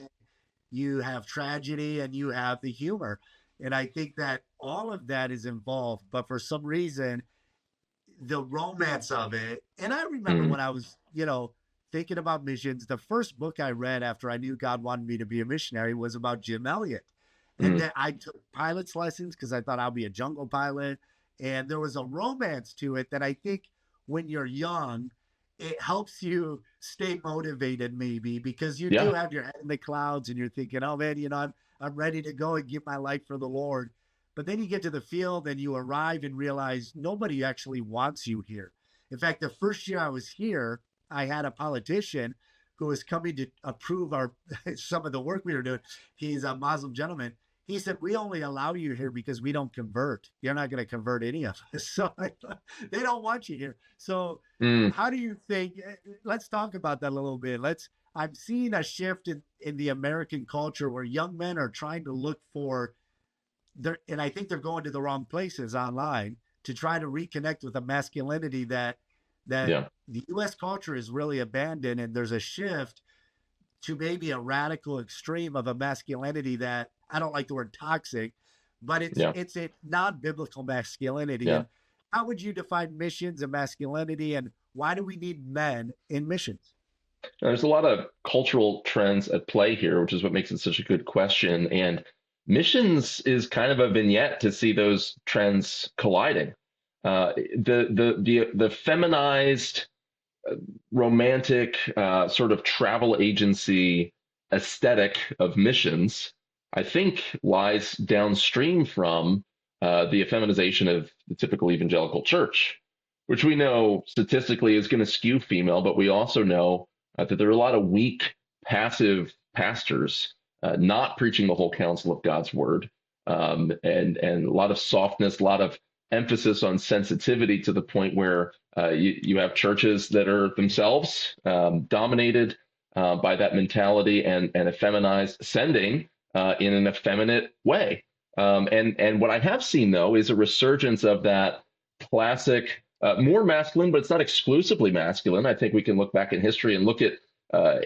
you have tragedy, and you have the humor. And I think that all of that is involved. But for some reason, the romance of it, and I remember when I was, thinking about missions, the first book I read after I knew God wanted me to be a missionary was about Jim Elliot. And then I took pilot's lessons because I thought I'll be a jungle pilot. And there was a romance to it that I think when you're young it helps you stay motivated, maybe, because you do Yeah. have your head in the clouds and you're thinking, oh man, I'm ready to go and give my life for the Lord. But then you get to the field and you arrive and realize nobody actually wants you here. In fact, the first year I was here, I had a politician who was coming to approve our some of the work we were doing. He's a Muslim gentleman. He said, we only allow you here because we don't convert. You're not going to convert any of us. So they don't want you here. So Mm, how do you think, let's talk about that a little bit. I'm seeing a shift in the American culture where young men are trying to look for and I think they're going to the wrong places online to try to reconnect with a masculinity that yeah. the US culture is really abandoned. And there's a shift to maybe a radical extreme of a masculinity that, I don't like the word toxic, but Yeah. it's a non-biblical masculinity. Yeah. And how would you define missions and masculinity, and why do we need men in missions? There's a lot of cultural trends at play here, which is what makes it such a good question. And missions is kind of a vignette to see those trends colliding. The feminized, romantic sort of travel agency aesthetic of missions, I think, lies downstream from the effeminization of the typical evangelical church, which we know statistically is going to skew female, but we also know that there are a lot of weak, passive pastors not preaching the whole counsel of God's word, and a lot of softness, a lot of emphasis on sensitivity to the point where you have churches that are themselves dominated by that mentality and effeminized sending in an effeminate way. And what I have seen, though, is a resurgence of that classic, more masculine, but it's not exclusively masculine. I think we can look back in history and look at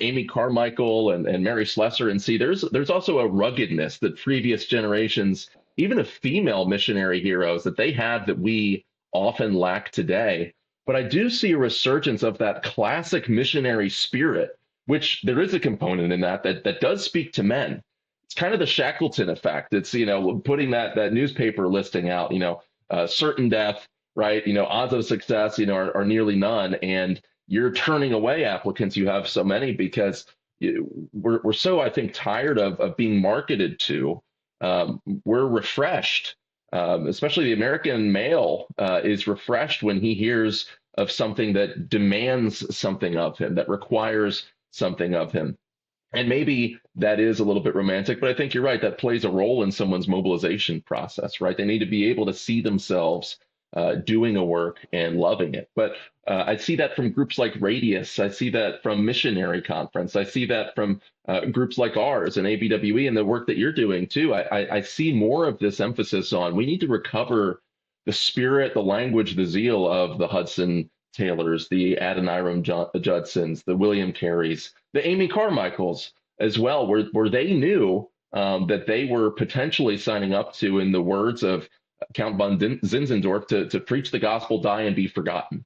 Amy Carmichael and Mary Slessor and see there's also a ruggedness that previous generations, even of female missionary heroes, that they had that we often lack today. But I do see a resurgence of that classic missionary spirit, which there is a component in that does speak to men. It's kind of the Shackleton effect. It's, putting that newspaper listing out, certain death, right? Odds of success, are nearly none. And you're turning away applicants. You have so many because we're so, I think, tired of being marketed to. We're refreshed, especially the American male is refreshed when he hears of something that demands something of him, that requires something of him. And maybe that is a little bit romantic, but I think you're right. That plays a role in someone's mobilization process, right? They need to be able to see themselves doing a work and loving it. But I see that from groups like Radius. I see that from Missionary Conference. I see that from groups like ours and ABWE and the work that you're doing too. I see more of this emphasis on we need to recover the spirit, the language, the zeal of the Hudson Taylors, the Adoniram Judsons, the William Careys, the Amy Carmichaels as well, where they knew that they were potentially signing up to, in the words of Count von Zinzendorf, to preach the gospel, die, and be forgotten.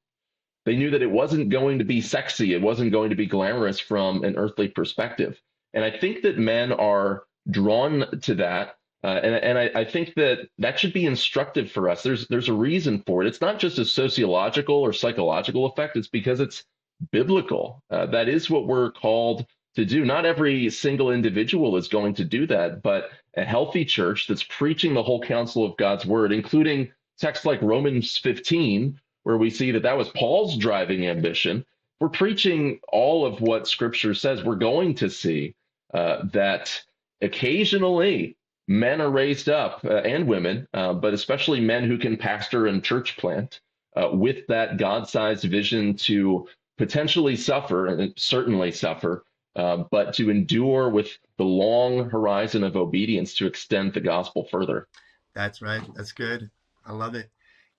They knew that it wasn't going to be sexy. It wasn't going to be glamorous from an earthly perspective. And I think that men are drawn to that. And I think that should be instructive for us. There's a reason for it. It's not just a sociological or psychological effect. It's because it's biblical. That is what we're called to do. Not every single individual is going to do that, but a healthy church that's preaching the whole counsel of God's word, including texts like Romans 15, where we see that was Paul's driving ambition. We're preaching all of what Scripture says. We're going to see that occasionally men are raised up, and women, but especially men who can pastor and church plant with that God-sized vision to potentially suffer, and certainly suffer, but to endure with the long horizon of obedience to extend the gospel further. That's right. That's good. I love it.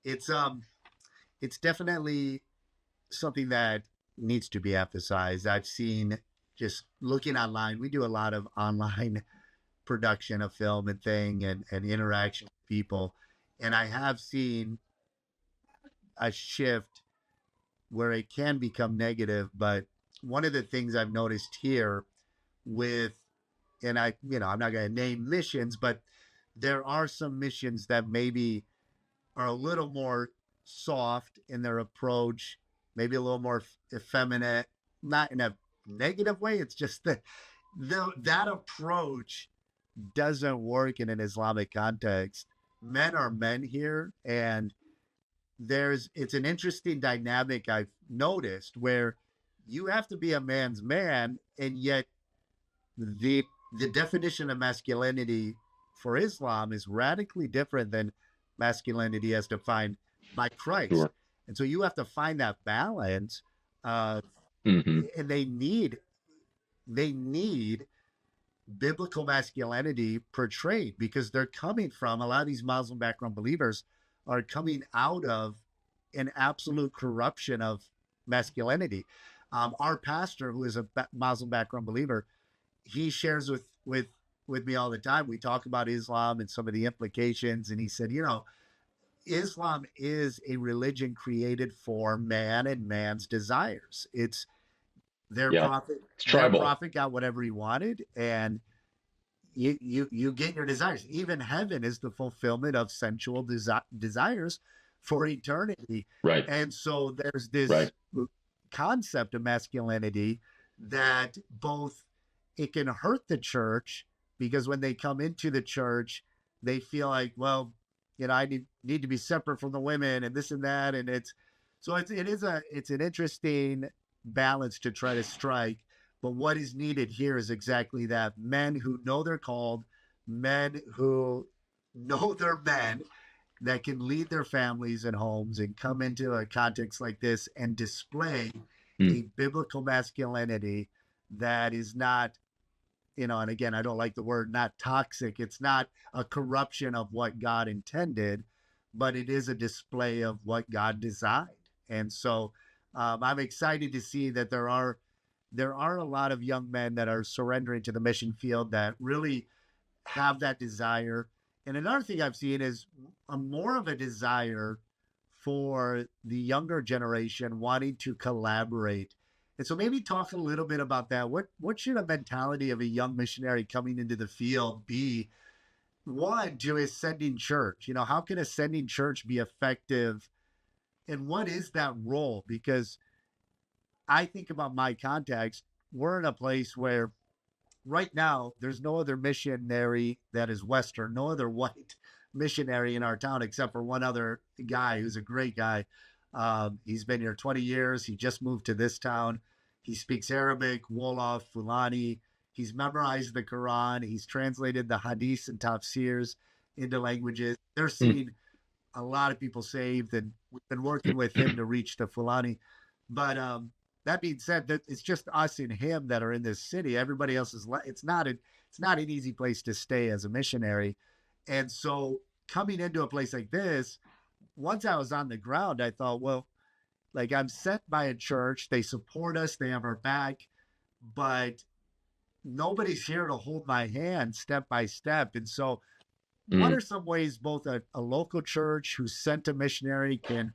It's definitely something that needs to be emphasized. I've seen, just looking online, we do a lot of online production of film and thing, and interaction with people. And I have seen a shift where it can become negative. But one of the things I've noticed here with, and I'm not going to name missions, but there are some missions that maybe are a little more soft in their approach maybe a little more effeminate, not in a negative way. It's just that that approach doesn't work in an Islamic context. Men are men here, and it's an interesting dynamic I've noticed where you have to be a man's man, and yet the the definition of masculinity for Islam is radically different than masculinity as defined by Christ. Sure. And so you have to find that balance. Uh, Hmm. and they need biblical masculinity portrayed because they're coming from a lot of these Muslim background believers are coming out of an absolute corruption of masculinity. Our pastor, who is a Muslim background believer, he shares with me all the time. We talk about Islam and some of the implications, and he said, Islam is a religion created for man and man's desires. It's their Yeah. prophet. It's Their tribal. prophet got whatever he wanted, and you get your desires. Even heaven is the fulfillment of sensual desires for eternity. Right. And so there's this Right. concept of masculinity that both it can hurt the church because when they come into the church, they feel like, well, I need to be separate from the women and this and that. And it's an interesting balance to try to strike. But what is needed here is exactly that: men who know they're called, men who know they're men that can lead their families and homes and come into a context like this and display Mm. a biblical masculinity that is not, and again, I don't like the word not toxic. It's not a corruption of what God intended, but it is a display of what God designed. And so I'm excited to see that there are a lot of young men that are surrendering to the mission field that really have that desire. And another thing I've seen is more of a desire for the younger generation wanting to collaborate. And so maybe talk a little bit about that. What should a mentality of a young missionary coming into the field be? One, to a sending church. How can a sending church be effective? And what is that role? Because I think about my context, we're in a place where right now there's no other missionary that is Western, no other white missionary in our town except for one other guy who's a great guy. He's been here 20 years. He just moved to this town. He speaks Arabic, Wolof, Fulani. He's memorized the Quran. He's translated the Hadiths and Tafsirs into languages. They're Mm. seeing a lot of people saved, and we've been working with him to reach the Fulani. But that being said, that it's just us and him that are in this city. Everybody else is. It's not an easy place to stay as a missionary, and so coming into a place like this, once I was on the ground, I thought, well, like I'm sent by a church. They support us. They have our back, but nobody's here to hold my hand step by step. And so, what Mm. are some ways both a local church who sent a missionary can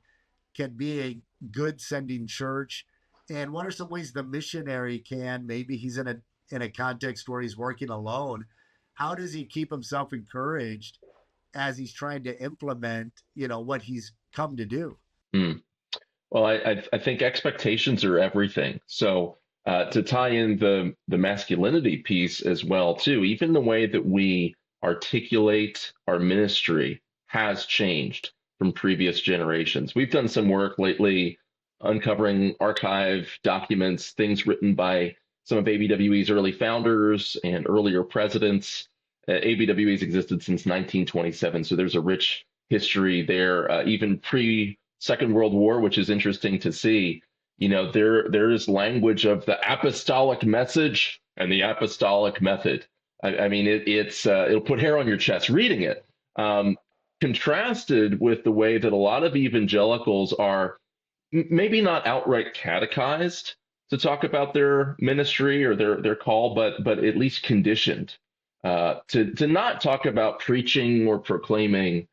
be a good sending church, and what are some ways the missionary can, maybe he's in a context where he's working alone, how does he keep himself encouraged as he's trying to implement what he's come to do? Mm. Well, I think expectations are everything. So to tie in the masculinity piece as well too, even the way that we articulate our ministry has changed from previous generations. We've done some work lately uncovering archive documents, things written by some of ABWE's early founders and earlier presidents. ABWE's existed since 1927, so there's a rich history there, even pre Second World War, which is interesting to see. There's language of the apostolic message and the apostolic method. I mean, it'll put hair on your chest reading it. Contrasted with the way that a lot of evangelicals are maybe not outright catechized to talk about their ministry or their call, but at least conditioned to not talk about preaching or proclaiming,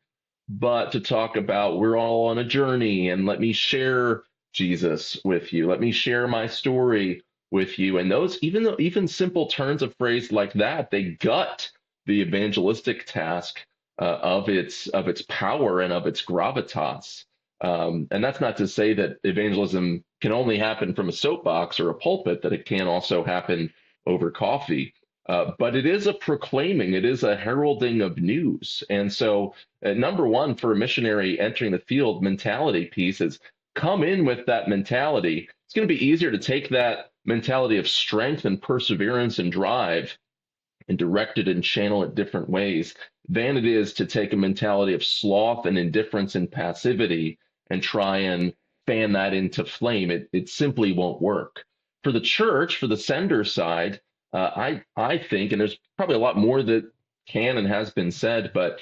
but to talk about we're all on a journey and let me share Jesus with you. Let me share my story with you. And those, even simple turns of phrase like that, they gut the evangelistic task of its power and of its gravitas. And that's not to say that evangelism can only happen from a soapbox or a pulpit, that it can also happen over coffee. But it is a proclaiming, it is a heralding of news. And so, number one, for a missionary entering the field, mentality piece is come in with that mentality. It's going to be easier to take that mentality of strength and perseverance and drive and direct it and channel it different ways than it is to take a mentality of sloth and indifference and passivity and try and fan that into flame. It simply won't work. For the church, for the sender side, I think, and there's probably a lot more that can and has been said, but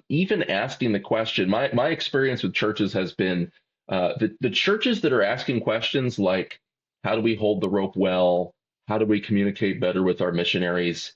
even asking the question, my experience with churches has been the churches that are asking questions like, how do we hold the rope well? How do we communicate better with our missionaries?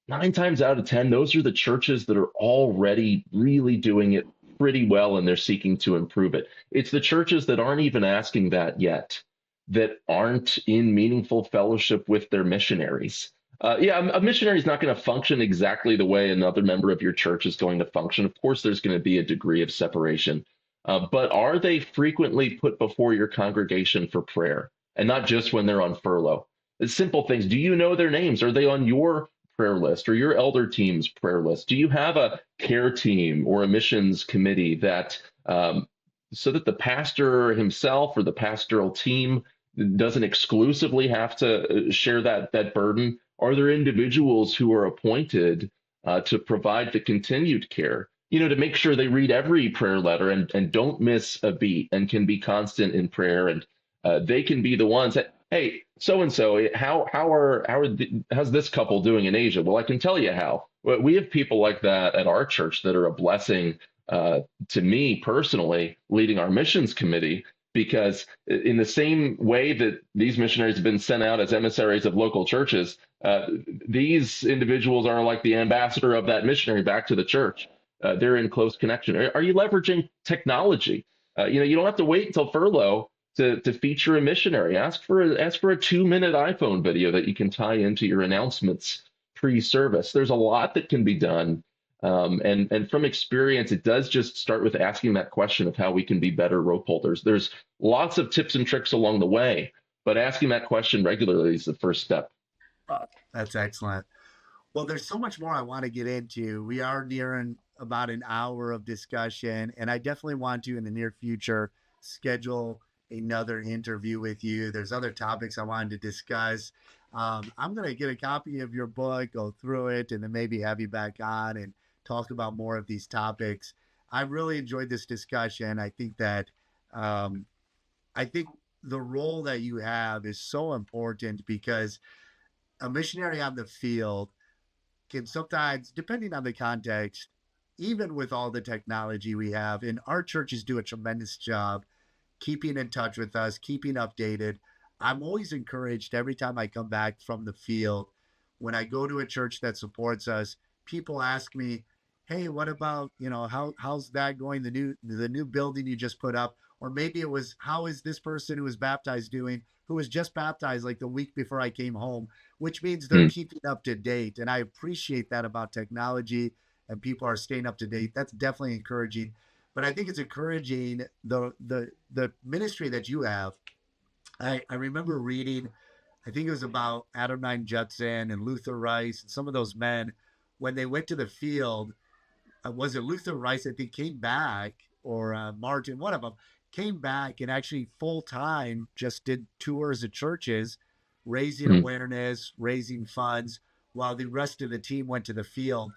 9 times out of 10, those are the churches that are already really doing it pretty well and they're seeking to improve it. It's the churches that aren't even asking that yet, that aren't in meaningful fellowship with their missionaries. A missionary is not going to function exactly the way another member of your church is going to function. Of course, there's going to be a degree of separation. But are they frequently put before your congregation for prayer? And not just when they're on furlough. It's simple things. Do you know their names? Are they on your prayer list or your elder team's prayer list? Do you have a care team or a missions committee that so that the pastor himself or the pastoral team doesn't exclusively have to share that burden? Are there individuals who are appointed to provide the continued care, to make sure they read every prayer letter and don't miss a beat and can be constant in prayer, and they can be the ones that, hey, so and so, how's this couple doing in Asia? Well, I can tell you how. We have people like that at our church that are a blessing to me personally, leading our missions committee, because in the same way that these missionaries have been sent out as emissaries of local churches, these individuals are like the ambassador of that missionary back to the church. They're in close connection. Are you leveraging technology? You don't have to wait until furlough to feature a missionary. Ask for a 2-minute iPhone video that you can tie into your announcements pre-service. There's a lot that can be done. And from experience, it does just start with asking that question of how we can be better rope holders. There's lots of tips and tricks along the way, but asking that question regularly is the first step. That's excellent. Well, there's so much more I want to get into. We are nearing about an hour of discussion, and I definitely want to, in the near future, schedule another interview with you. There's other topics I wanted to discuss. I'm going to get a copy of your book, go through it, and then maybe have you back on and talk about more of these topics. I really enjoyed this discussion. I think that the role that you have is so important, because a missionary on the field can sometimes, depending on the context, even with all the technology we have, and our churches do a tremendous job keeping in touch with us, keeping updated. I'm always encouraged every time I come back from the field, when I go to a church that supports us, people ask me, hey, what about, how's that going? The new building you just put up, or maybe it was, how is this person who was baptized doing, who was just baptized like the week before I came home, which means they're keeping up to date. And I appreciate that about technology, and people are staying up to date. That's definitely encouraging. But I think it's encouraging the ministry that you have. I remember reading, I think it was about Adoniram Judson and Luther Rice and some of those men, when they went to the field. Was it Luther Rice, I think, came back, or Martin, one of them, came back and actually full-time just did tours of churches, raising awareness, raising funds, while the rest of the team went to the field.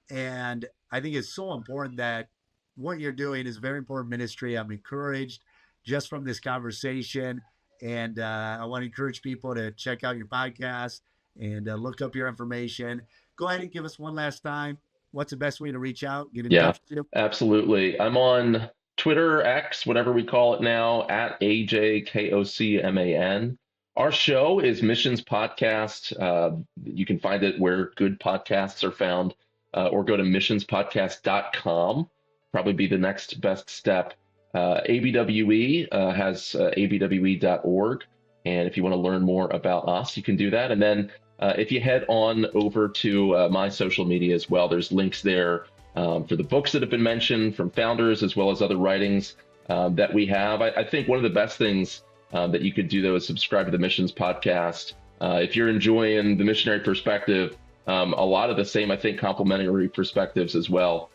And I think it's so important that what you're doing is very important ministry. I'm encouraged just from this conversation. And I want to encourage people to check out your podcast and look up your information. Go ahead and give us one last time. What's the best way to reach out, get in touch with you? Absolutely. I'm on Twitter, X, whatever we call it now, at AJKOCMAN. Our show is Missions Podcast. You can find it where good podcasts are found, or go to missionspodcast.com. Probably be the next best step. ABWE has abwe.org. And if you want to learn more about us, you can do that. And then if you head on over to my social media as well, there's links there for the books that have been mentioned from founders, as well as other writings. that we have. I think one of the best things that you could do, though, is subscribe to the Missions Podcast. If you're enjoying the missionary perspective, a lot of the same, I think, complementary perspectives as well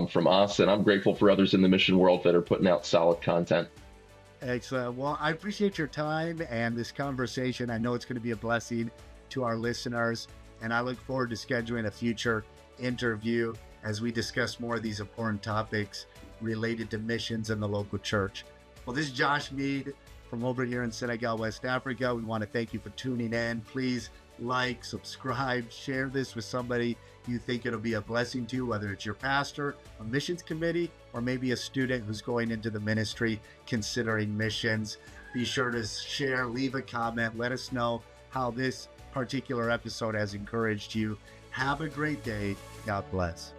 from us. And I'm grateful for others in the mission world that are putting out solid content. Excellent. Well, I appreciate your time and this conversation. I know it's going to be a blessing to our listeners, and I look forward to scheduling a future interview as we discuss more of these important topics related to missions in the local church. Well, this is Josh Mead from over here in Senegal, West Africa. We want to thank you for tuning in. Please like, subscribe, share this with somebody you think it'll be a blessing to, whether it's your pastor, a missions committee, or maybe a student who's going into the ministry considering missions. Be sure to share, leave a comment, let us know how this particular episode has encouraged you. Have a great day. God bless.